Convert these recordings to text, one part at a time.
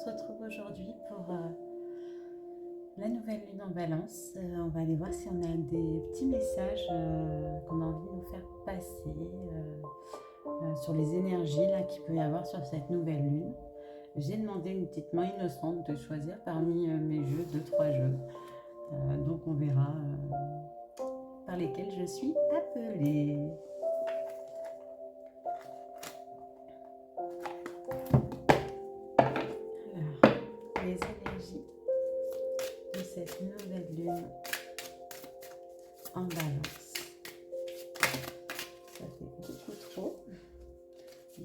se retrouve aujourd'hui pour la nouvelle lune en Balance. On va aller voir si on a des petits messages qu'on a envie de nous faire passer sur les énergies là qu'il peut y avoir sur cette nouvelle lune. J'ai demandé une petite main innocente de choisir parmi mes jeux, 2-3 jeux. Donc on verra par lesquels je suis appelée. Alors, les énergies de cette nouvelle lune en Balance. Ça fait beaucoup trop. Les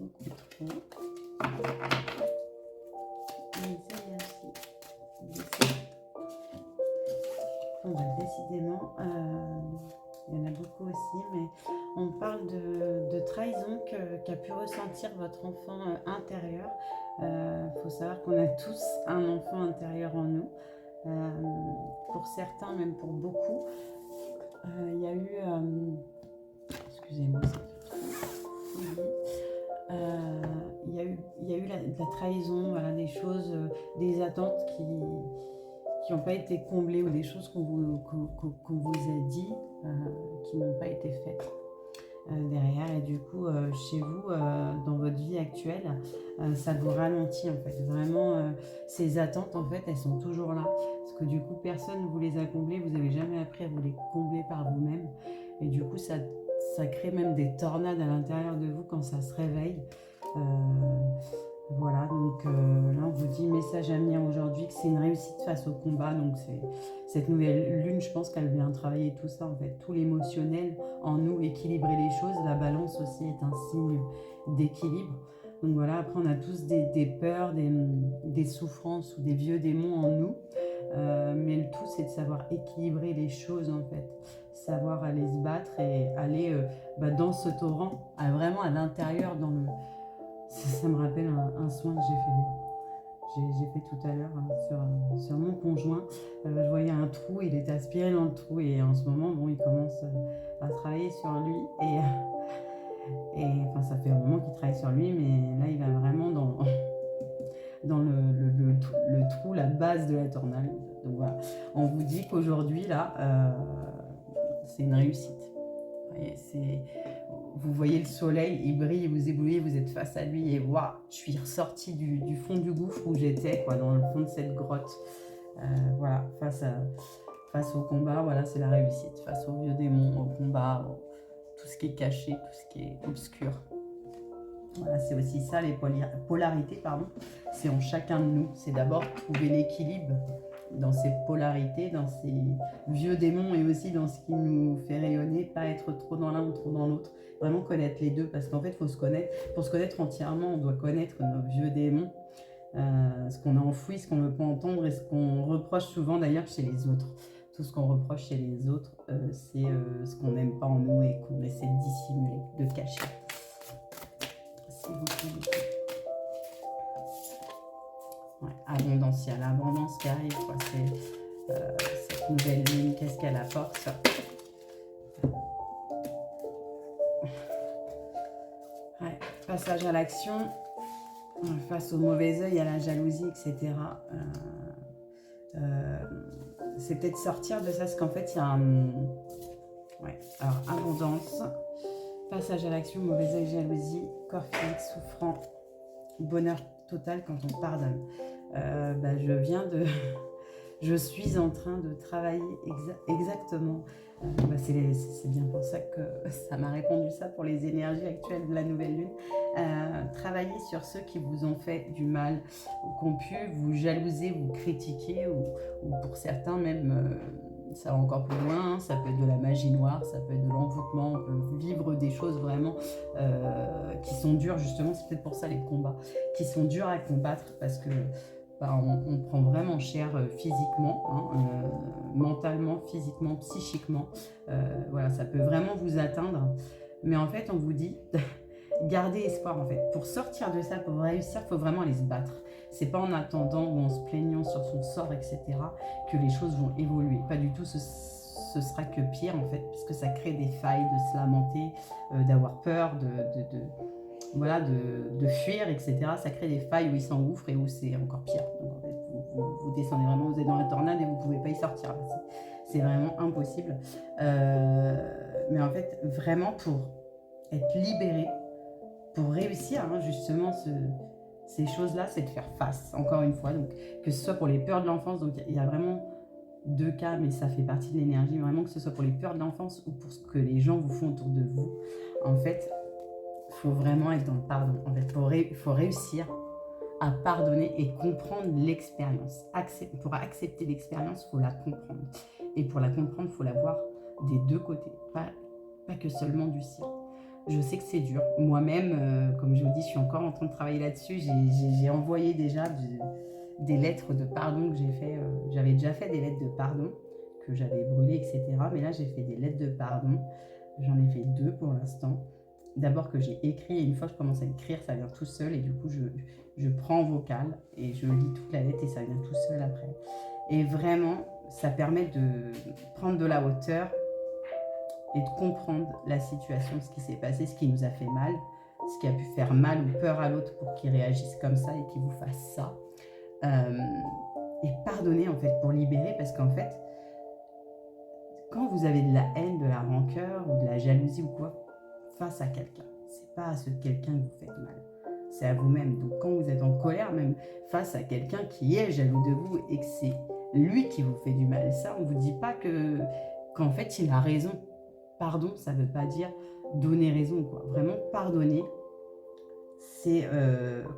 énergies de cette... décidément, il y en a beaucoup aussi, mais on parle de trahison qu'a pu ressentir votre enfant intérieur. Faut savoir qu'on a tous un enfant intérieur en nous. Pour certains, même pour beaucoup, il y a eu... excusez-moi, il y a eu la trahison, voilà, des choses, des attentes qui n'ont pas été comblées ou des choses qu'on vous a dit qui n'ont pas été faites derrière. Et du coup, chez vous, dans votre vie actuelle, ça vous ralentit en fait. Vraiment, ces attentes, en fait, elles sont toujours là. Parce que du coup, personne ne vous les a comblées. Vous n'avez jamais appris à vous les combler par vous-même. Et du coup, ça crée même des tornades à l'intérieur de vous quand ça se réveille. Voilà, donc là on vous dit message à venir aujourd'hui que c'est une réussite face au combat. Donc cette nouvelle lune, je pense qu'elle vient travailler tout ça en fait, tout l'émotionnel en nous, équilibrer les choses. La balance aussi est un signe d'équilibre. Donc voilà, après on a tous des peurs, des souffrances ou des vieux démons en nous. Mais le tout c'est de savoir équilibrer les choses en fait, savoir aller se battre et aller dans ce torrent, vraiment à l'intérieur, dans le... Ça me rappelle un soin que j'ai fait tout à l'heure sur mon conjoint. Je voyais un trou, il était aspiré dans le trou et en ce moment, bon, il commence à travailler sur lui et enfin, ça fait un moment qu'il travaille sur lui, mais là, il va vraiment dans le trou, la base de la tornade. Donc voilà, on vous dit qu'aujourd'hui, là, c'est une réussite. Vous voyez le soleil, il brille, vous éblouissez, vous êtes face à lui et waouh, je suis ressortie du fond du gouffre où j'étais, quoi, dans le fond de cette grotte. Voilà, face au combat, voilà, c'est la réussite. Face aux vieux démons, au combat, tout ce qui est caché, tout ce qui est obscur. Voilà, c'est aussi ça, les polarités, pardon. C'est en chacun de nous. C'est d'abord trouver l'équilibre dans ces polarités, dans ces vieux démons et aussi dans ce qui nous fait rayonner, pas être trop dans l'un ou trop dans l'autre. Vraiment connaître les deux, parce qu'en fait, faut se connaître. Pour se connaître entièrement, on doit connaître nos vieux démons, ce qu'on a enfoui, ce qu'on ne veut pas entendre et ce qu'on reproche souvent d'ailleurs chez les autres. Tout ce qu'on reproche chez les autres, c'est ce qu'on n'aime pas en nous et qu'on essaie de dissimuler, de cacher. S'il vous plaît. Ouais, abondance, il y a l'abondance qui arrive, quoi. C'est cette nouvelle lune, qu'est-ce qu'elle apporte, ça. Ouais, passage à l'action, face au mauvais œil, à la jalousie, etc. C'est peut-être sortir de ça, parce qu'en fait, il y a un... Ouais, alors, abondance, passage à l'action, mauvais œil, jalousie, corps physique souffrant, bonheur total quand on pardonne. Je suis en train de travailler exactement. C'est bien pour ça que ça m'a répondu ça pour les énergies actuelles de la nouvelle lune. Travailler sur ceux qui vous ont fait du mal, ou qui ont pu vous jalouser, vous critiquer, ou pour certains même, ça va encore plus loin, hein, ça peut être de la magie noire, ça peut être de l'envoûtement, on peut vivre des choses vraiment qui sont dures, justement, c'est peut-être pour ça les combats, qui sont durs à combattre, parce que on prend vraiment cher physiquement, hein, mentalement, physiquement, psychiquement. Voilà, ça peut vraiment vous atteindre. Mais en fait, on vous dit, gardez espoir en fait. Pour sortir de ça, pour réussir, il faut vraiment aller se battre. C'est pas en attendant ou en se plaignant sur son sort, etc., que les choses vont évoluer. Pas du tout, ce sera que pire en fait, puisque ça crée des failles de se lamenter, d'avoir peur, voilà, de fuir, etc. Ça crée des failles où il s'engouffre et où c'est encore pire. Donc en fait, vous descendez vraiment, vous êtes dans la tornade et vous ne pouvez pas y sortir. C'est vraiment impossible. Mais en fait, vraiment pour être libéré, pour réussir justement ces choses-là, c'est de faire face, encore une fois. Donc, que ce soit pour les peurs de l'enfance, donc il y a vraiment 2 cas, mais ça fait partie de l'énergie, vraiment que ce soit pour les peurs de l'enfance ou pour ce que les gens vous font autour de vous. En fait, il faut vraiment être dans le pardon. En fait, il faut réussir à pardonner et comprendre l'expérience. Pour accepter l'expérience, il faut la comprendre. Et pour la comprendre, il faut la voir des 2 côtés, pas que seulement du sien. Je sais que c'est dur. Moi-même, comme je vous dis, je suis encore en train de travailler là-dessus. J'ai envoyé déjà des lettres de pardon que j'ai fait. J'avais déjà fait des lettres de pardon que j'avais brûlées, etc. Mais là, j'ai fait des lettres de pardon. J'en ai fait 2 pour l'instant. D'abord que j'ai écrit, et une fois que je commence à écrire, ça vient tout seul. Et du coup, je prends en vocal et je lis toute la lettre et ça vient tout seul après. Et vraiment, ça permet de prendre de la hauteur et de comprendre la situation, ce qui s'est passé, ce qui nous a fait mal, ce qui a pu faire mal ou peur à l'autre pour qu'il réagisse comme ça et qu'il vous fasse ça. Et pardonner en fait pour libérer, parce qu'en fait, quand vous avez de la haine, de la rancœur ou de la jalousie ou quoi, face à quelqu'un, c'est pas à ce quelqu'un que vous faites mal, c'est à vous-même. Donc quand vous êtes en colère, même face à quelqu'un qui est jaloux de vous et que c'est lui qui vous fait du mal, ça on vous dit pas qu'en fait il a raison. Pardon, ça veut pas dire donner raison, quoi. Vraiment pardonner, c'est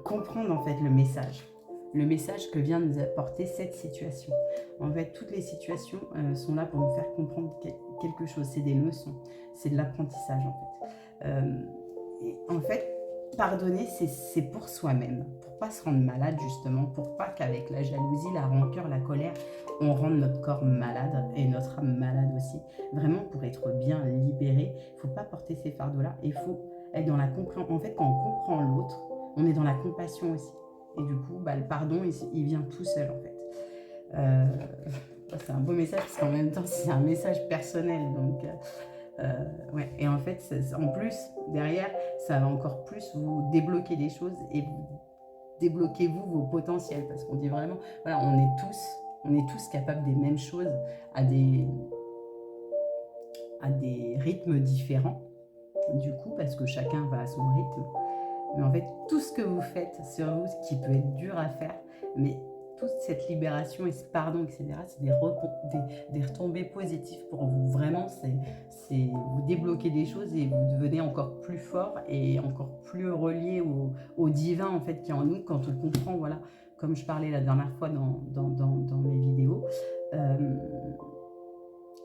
comprendre en fait le message que vient nous apporter cette situation. En fait, toutes les situations sont là pour nous faire comprendre quelque chose. C'est des leçons, c'est de l'apprentissage en fait. Et en fait, pardonner, c'est pour soi-même, pour pas se rendre malade justement, pour pas qu'avec la jalousie, la rancœur, la colère, on rende notre corps malade et notre âme malade aussi. Vraiment, pour être bien libéré, il ne faut pas porter ces fardeaux-là. Il faut être dans la compréhension. En fait, quand on comprend l'autre, on est dans la compassion aussi. Et du coup, le pardon, il vient tout seul en fait. C'est un beau message parce qu'en même temps, c'est un message personnel. Donc, ouais. Et en fait, en plus, derrière, ça va encore plus vous débloquer des choses et vous débloquez-vous vos potentiels. Parce qu'on dit vraiment, voilà, on est tous capables des mêmes choses à des rythmes différents. Du coup, parce que chacun va à son rythme. Mais en fait, tout ce que vous faites sur vous, ce qui peut être dur à faire, mais toute cette libération et ce pardon, etc., c'est des retombées positives pour vous. Vraiment, c'est vous débloquez des choses et vous devenez encore plus fort et encore plus relié au divin en fait qui est en nous quand on comprend. Voilà, comme je parlais la dernière fois dans mes vidéos,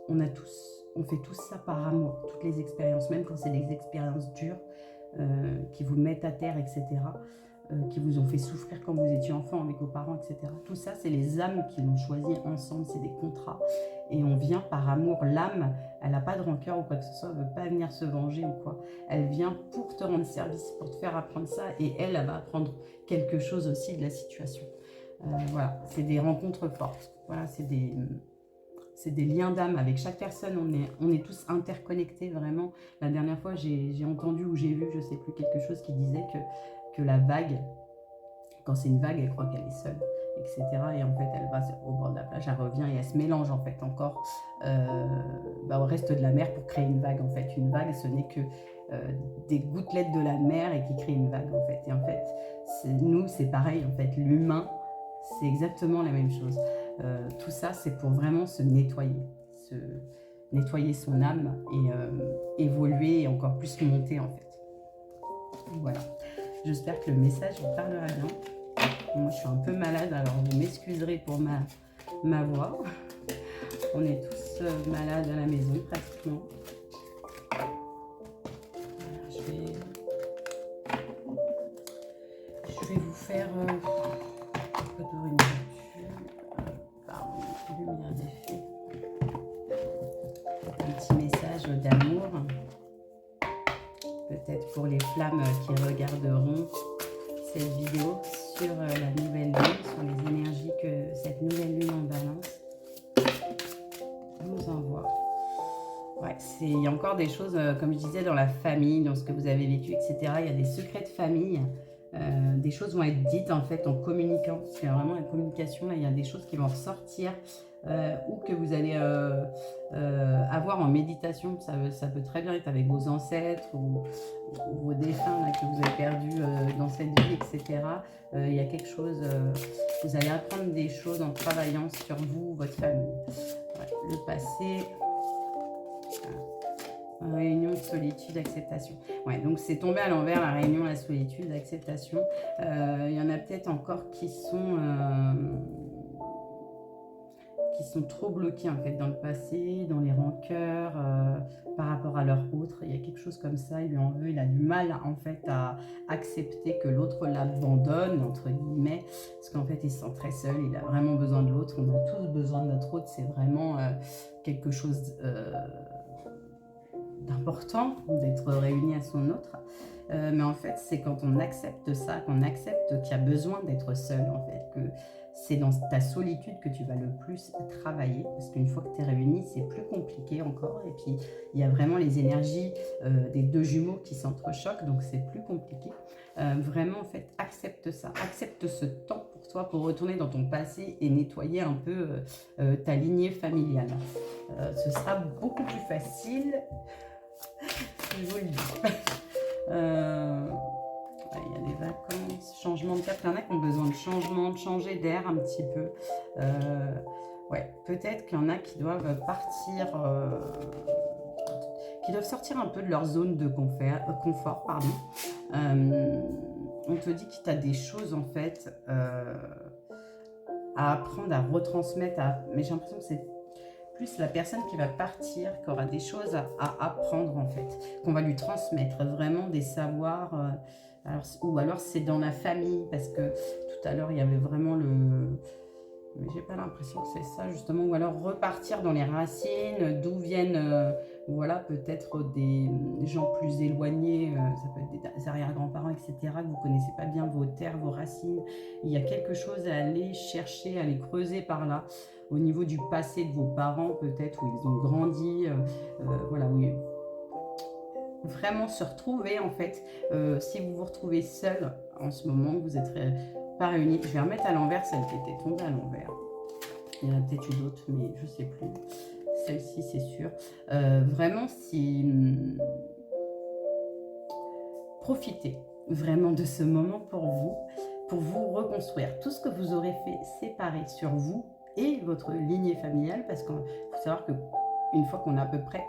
on fait tous ça par amour, toutes les expériences, même quand c'est des expériences dures qui vous mettent à terre, etc., qui vous ont fait souffrir quand vous étiez enfant avec vos parents, etc. Tout ça, c'est les âmes qui l'ont choisi ensemble, c'est des contrats. Et on vient par amour. L'âme, elle n'a pas de rancœur ou quoi que ce soit, elle ne veut pas venir se venger ou quoi. Elle vient pour te rendre service, pour te faire apprendre ça, et elle va apprendre quelque chose aussi de la situation. Voilà, c'est des rencontres fortes. Voilà, c'est des liens d'âme avec chaque personne, on est tous interconnectés vraiment. La dernière fois, j'ai entendu ou j'ai vu, je ne sais plus, quelque chose qui disait que la vague, quand c'est une vague, elle croit qu'elle est seule, etc. Et en fait, elle va au bord de la plage, elle revient et elle se mélange en fait encore au reste de la mer pour créer une vague. En fait, une vague, ce n'est que des gouttelettes de la mer et qui créent une vague en fait. Et en fait, nous, c'est pareil en fait. L'humain, c'est exactement la même chose. Tout ça, c'est pour vraiment se nettoyer son âme et évoluer et encore plus monter en fait. Voilà. J'espère que le message vous parlera bien. Moi, je suis un peu malade, alors vous m'excuserez pour ma voix. On est tous malades à la maison, pratiquement. Voilà, je vais vous faire une lumière d'effet. Un petit message d'amour. Peut-être pour les flammes qui regarderont cette vidéo sur la nouvelle lune, sur les énergies que cette nouvelle lune en balance nous envoie. Ouais, il y a encore des choses, comme je disais, dans la famille, dans ce que vous avez vécu, etc. Il y a des secrets de famille. Des choses vont être dites en fait en communiquant. Parce qu'il y a vraiment la communication, là, il y a des choses qui vont ressortir ou que vous allez avoir en méditation. Ça peut très bien être avec vos ancêtres ou vos défunts là, que vous avez perdus dans cette vie, etc. Il y a quelque chose, vous allez apprendre des choses en travaillant sur vous, votre famille. Ouais, le passé. Réunion de solitude, acceptation. Ouais, donc c'est tombé à l'envers la réunion, la solitude, acceptation. Il y en a peut-être encore qui sont trop bloqués en fait dans le passé, dans les rancœurs, par rapport à leur autre. Il y a quelque chose comme ça, il lui en veut, il a du mal en fait à accepter que l'autre l'abandonne, entre guillemets, parce qu'en fait il se sent très seul, il a vraiment besoin de l'autre, on a tous besoin de notre autre, c'est vraiment quelque chose d'important d'être réuni à son autre. Mais en fait, c'est quand on accepte ça, qu'on accepte qu'il y a besoin d'être seul, en fait, que c'est dans ta solitude que tu vas le plus travailler, parce qu'une fois que tu es réuni, c'est plus compliqué encore, et puis il y a vraiment les énergies des deux jumeaux qui s'entrechoquent, donc c'est plus compliqué. Vraiment, en fait, accepte ça, accepte ce temps pour toi, pour retourner dans ton passé et nettoyer un peu ta lignée familiale. Ce sera beaucoup plus facile, je vous le dis. Il y a des vacances, changement de cap. Il y en a qui ont besoin de changement, de changer d'air un petit peu. Ouais, peut-être qu'il y en a qui doivent partir, qui doivent sortir un peu de leur zone de confort. On te dit que tu as des choses en fait à apprendre, à retransmettre, mais j'ai l'impression que c'est plus la personne qui va partir, qui aura des choses à apprendre en fait, qu'on va lui transmettre, vraiment des savoirs, ou alors c'est dans la famille, parce que tout à l'heure il y avait vraiment mais j'ai pas l'impression que c'est ça justement, ou alors repartir dans les racines, d'où viennent, voilà, peut-être des gens plus éloignés, ça peut être des arrière-grands-parents, etc., que vous connaissez pas bien vos terres, vos racines. Il y a quelque chose à aller chercher, à aller creuser par là, au niveau du passé de vos parents, peut-être, où ils ont grandi, voilà, oui. Vraiment se retrouver, en fait, si vous vous retrouvez seul en ce moment, vous êtes pas réunis. Je vais remettre à l'envers celle qui était tombée à l'envers. Il y en a peut-être eu d'autres, mais je sais plus. Celle-ci, c'est sûr. Vraiment, si... profitez vraiment de ce moment pour vous reconstruire. Tout ce que vous aurez fait séparer sur vous et votre lignée familiale, parce qu'il faut savoir qu'une fois qu'on a à peu près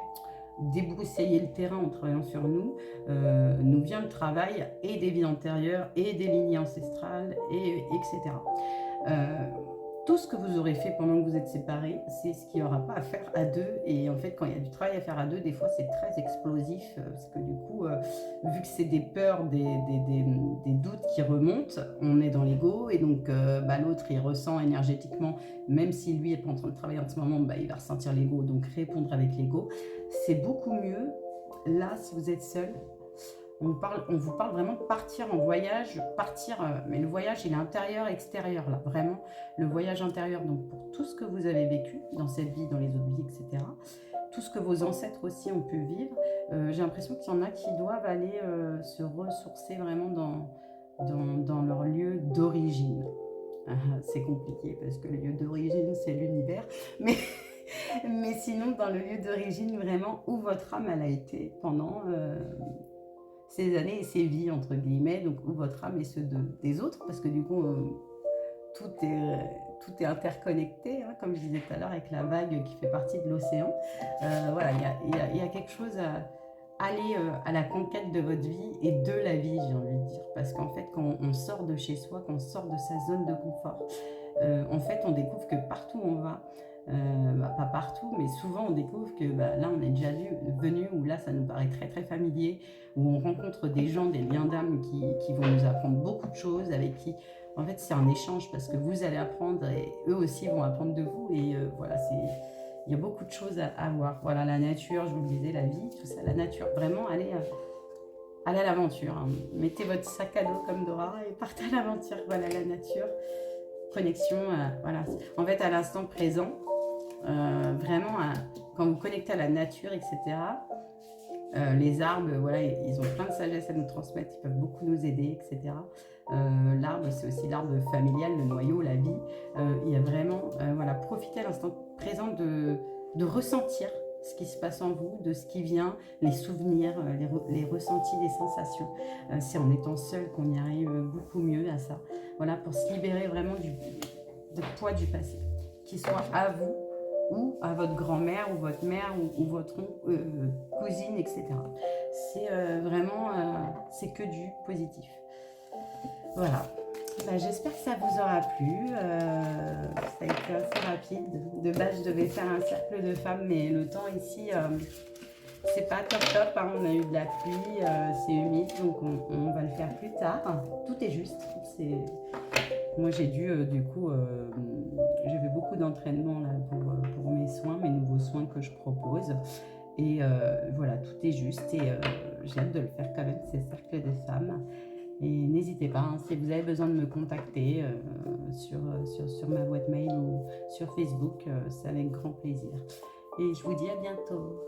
débroussaillé le terrain en travaillant sur nous, nous vient le travail et des vies antérieures et des lignées ancestrales, etc. Tout ce que vous aurez fait pendant que vous êtes séparés, c'est ce qu'il n'y aura pas à faire à deux. Et en fait, quand il y a du travail à faire à deux, des fois, c'est très explosif. Parce que du coup, vu que c'est des peurs, des doutes qui remontent, on est dans l'ego. Et donc, l'autre, il ressent énergétiquement, même si lui n'est pas en train de travailler en ce moment, il va ressentir l'ego. Donc, répondre avec l'ego. C'est beaucoup mieux, là, si vous êtes seul. On vous parle vraiment de partir en voyage, mais le voyage il est intérieur, extérieur là, vraiment le voyage intérieur, donc pour tout ce que vous avez vécu dans cette vie, dans les autres vies, etc., tout ce que vos ancêtres aussi ont pu vivre, j'ai l'impression qu'il y en a qui doivent aller se ressourcer vraiment dans leur lieu d'origine. C'est compliqué parce que le lieu d'origine c'est l'univers, mais... mais sinon dans le lieu d'origine vraiment où votre âme elle a été pendant... ces années et ces vies, entre guillemets, donc où votre âme et ceux des autres, parce que du coup, tout est interconnecté, hein, comme je disais tout à l'heure, avec la vague qui fait partie de l'océan. Voilà, il y a quelque chose à aller à la conquête de votre vie et de la vie, j'ai envie de dire. Parce qu'en fait, quand on sort de chez soi, quand on sort de sa zone de confort, en fait, on découvre que partout où on va, pas partout, mais souvent on découvre que là on est déjà venu, où là ça nous paraît très très familier, où on rencontre des gens, des liens d'âme qui vont nous apprendre beaucoup de choses, avec qui en fait c'est un échange, parce que vous allez apprendre et eux aussi vont apprendre de vous, et voilà, il y a beaucoup de choses à voir. Voilà, la nature, je vous le disais, la vie, tout ça, la nature, vraiment allez à l'aventure, hein. Mettez votre sac à dos comme Dora et partez à l'aventure. Voilà, la nature, connexion, voilà. En fait, à l'instant présent, vraiment, quand vous connectez à la nature, etc., les arbres, voilà, ils ont plein de sagesse à nous transmettre, ils peuvent beaucoup nous aider, etc. L'arbre, c'est aussi l'arbre familial, le noyau, la vie. Il y a vraiment, voilà, profitez à l'instant présent de ressentir ce qui se passe en vous, de ce qui vient, les souvenirs, les ressentis, les sensations. C'est en étant seul qu'on y arrive beaucoup mieux à ça. Voilà, pour se libérer vraiment du poids du passé, qu'il soit à vous ou à votre grand-mère ou votre mère ou votre cousine, etc. C'est vraiment, c'est que du positif. Voilà. Bah, j'espère que ça vous aura plu. Ça a été assez rapide. De base, je devais faire un cercle de femmes, mais le temps ici, c'est pas top top. Hein. On a eu de la pluie, c'est humide, donc on va le faire plus tard. Tout est juste. Moi, j'ai dû, du coup, j'ai fait beaucoup d'entraînement là pour mes soins, mes nouveaux soins que je propose. Et voilà, tout est juste. Et j'ai hâte de le faire quand même, ces cercles de femmes. Et n'hésitez pas, hein, si vous avez besoin de me contacter sur ma boîte mail ou sur Facebook, c'est avec grand plaisir. Et je vous dis à bientôt.